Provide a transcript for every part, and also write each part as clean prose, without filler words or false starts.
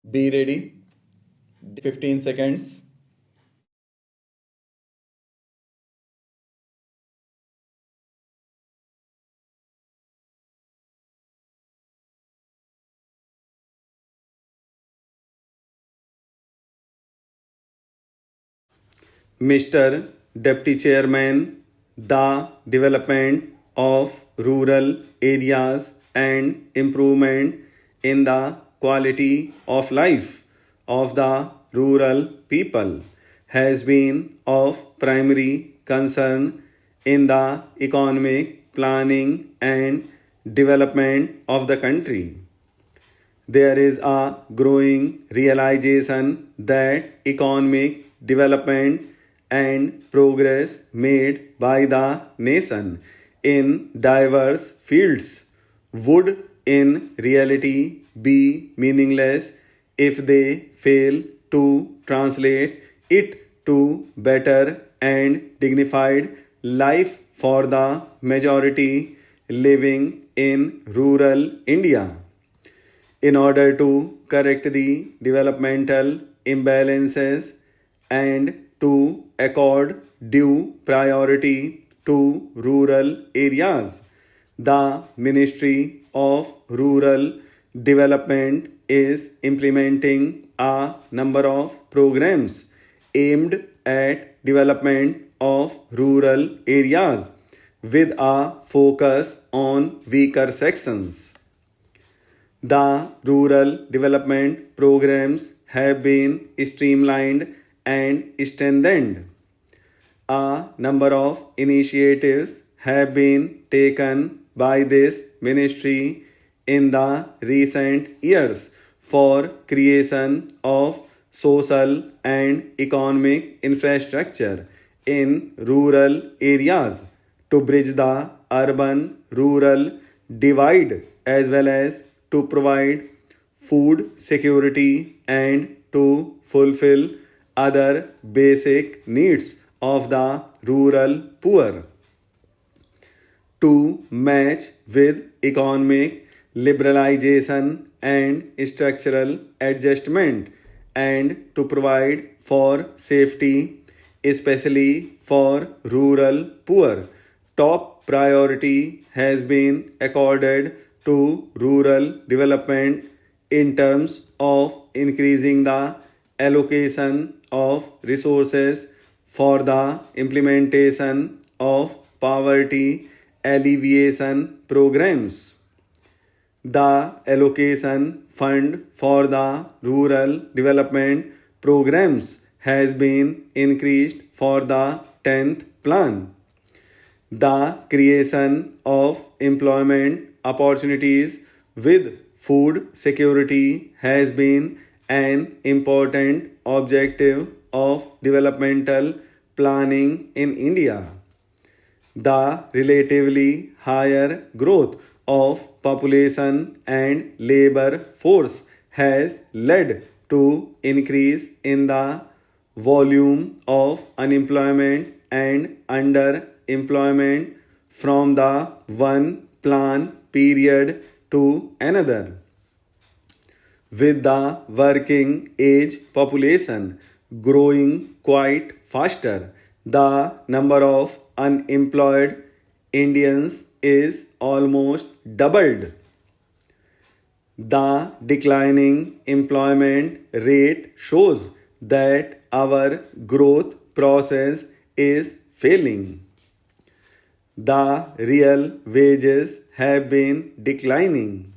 Be ready. 15 seconds. Mr. Deputy Chairman, the development of rural areas and improvement in the quality of life of the rural people has been of primary concern in the economic planning and development of the country. There is a growing realization that economic development and progress made by the nation in diverse fields would in reality be meaningless if they fail to translate it to better and dignified life for the majority living in rural India. In order to correct the developmental imbalances and to accord due priority to rural areas, the Ministry of Rural Development is implementing a number of programs aimed at development of rural areas with a focus on weaker sections. The rural development programs have been streamlined and strengthened. A number of initiatives have been taken by this ministry in the recent years for creation of social and economic infrastructure in rural areas to bridge the urban rural divide as well as to provide food security and to fulfill other basic needs of the rural poor. To match with economic liberalization and structural adjustment and to provide for safety, especially for rural poor, top priority has been accorded to rural development in terms of increasing the allocation of resources for the implementation of poverty alleviation programs. The allocation fund for the rural development programs has been increased for the 10th plan. The creation of employment opportunities with food security has been an important objective of developmental planning in India. The relatively higher growth of population and labor force has led to increase in the volume of unemployment and underemployment from the one plan period to another. With the working age population growing quite faster, the number of unemployed Indians is almost doubled. The declining employment rate shows that our growth process is failing. The real wages have been declining.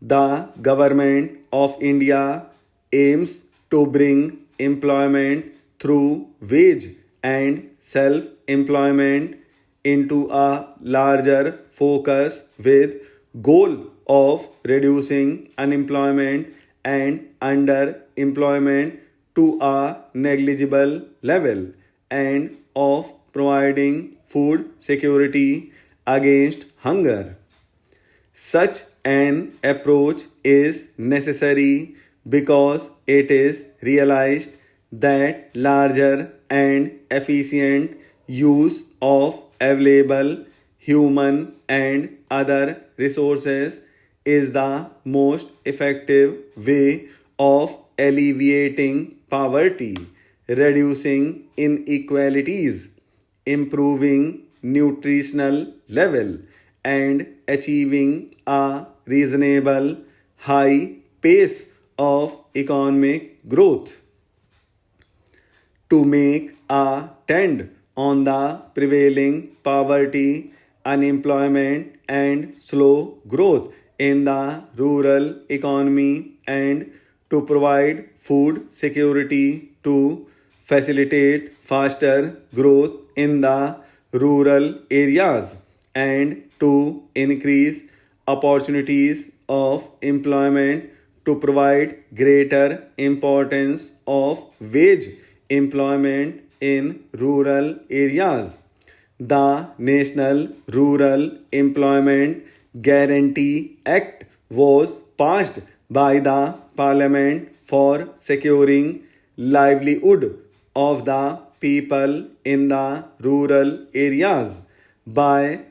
The government of India aims to bring employment through wage and self-employment into a larger focus with goal of reducing unemployment and underemployment to a negligible level and of providing food security against hunger. Such an approach is necessary because it is realized that larger and efficient use of available human and other resources is the most effective way of alleviating poverty, reducing inequalities, improving nutritional level, and achieving a reasonable high pace of economic growth. To make a dent on the prevailing poverty, unemployment, and slow growth in the rural economy, and to provide food security to facilitate faster growth in the rural areas, and to increase opportunities of employment, to provide greater importance of wage employment in rural areas. The National Rural Employment Guarantee Act was passed by the Parliament for securing livelihood of the people in the rural areas by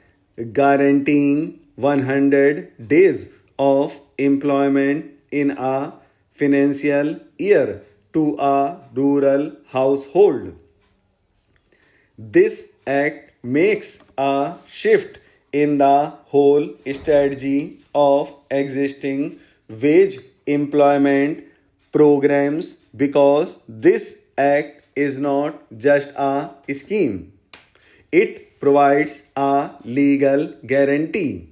guaranteeing 100 days of employment in a financial year to a rural household. This act makes a shift in the whole strategy of existing wage employment programs, because this act is not just a scheme. It provides a legal guarantee.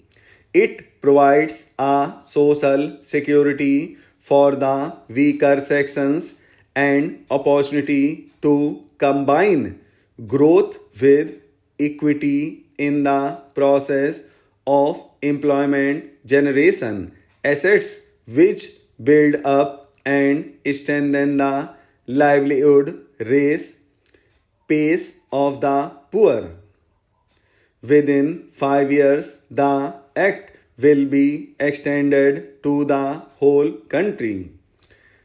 It provides a social security for the weaker sections and opportunity to combine growth with equity in the process of employment generation, assets which build up and strengthen the livelihood race pace of the poor. Within 5 years, the Act will be extended to the whole country.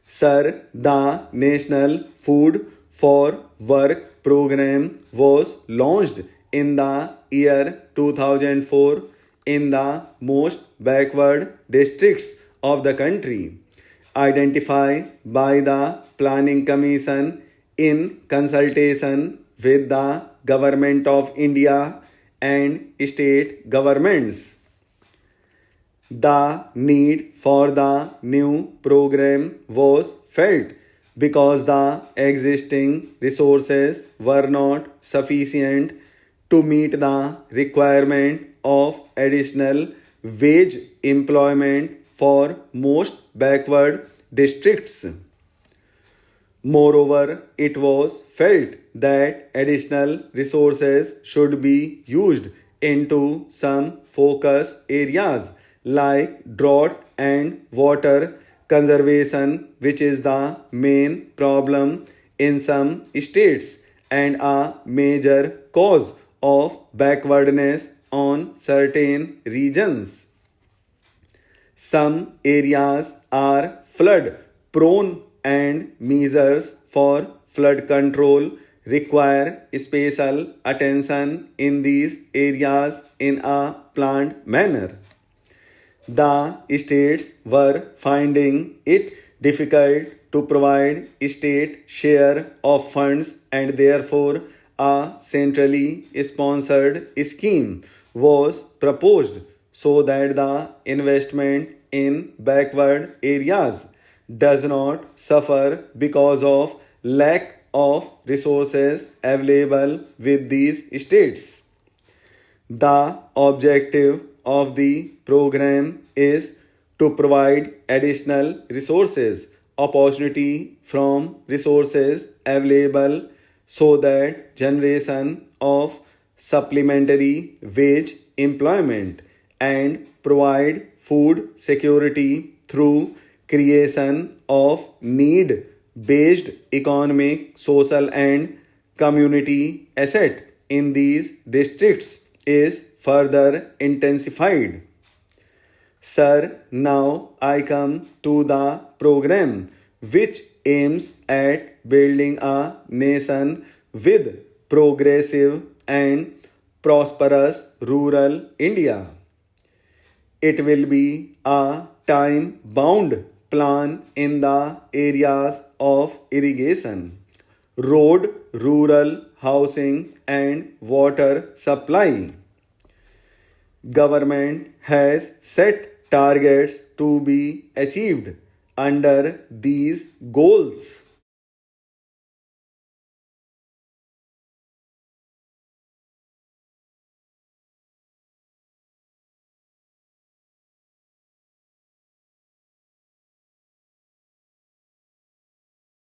Sir, the National Food for Work program was launched in the year 2004 in the most backward districts of the country, identified by the Planning Commission in consultation with the Government of India and state governments. The need for the new program was felt because the existing resources were not sufficient to meet the requirement of additional wage employment for most backward districts. Moreover, it was felt that additional resources should be used into some focus areas like drought and water conservation, which is the main problem in some states and a major cause of backwardness on certain regions. Some areas are flood prone, and measures for flood control require special attention in these areas in a planned manner. The states were finding it difficult to provide state share of funds, and therefore a centrally sponsored scheme was proposed so that the investment in backward areas does not suffer because of lack of resources available with these states. The objective of the program is to provide additional resources, opportunity from resources available, so that generation of supplementary wage employment and provide food security through creation of need-based economic, social and community asset in these districts is further intensified. Sir, now I come to the program which aims at building a nation with progressive and prosperous rural India. It will be a time-bound plan in the areas of irrigation, road, rural housing and water supply. Government has set targets to be achieved under these goals.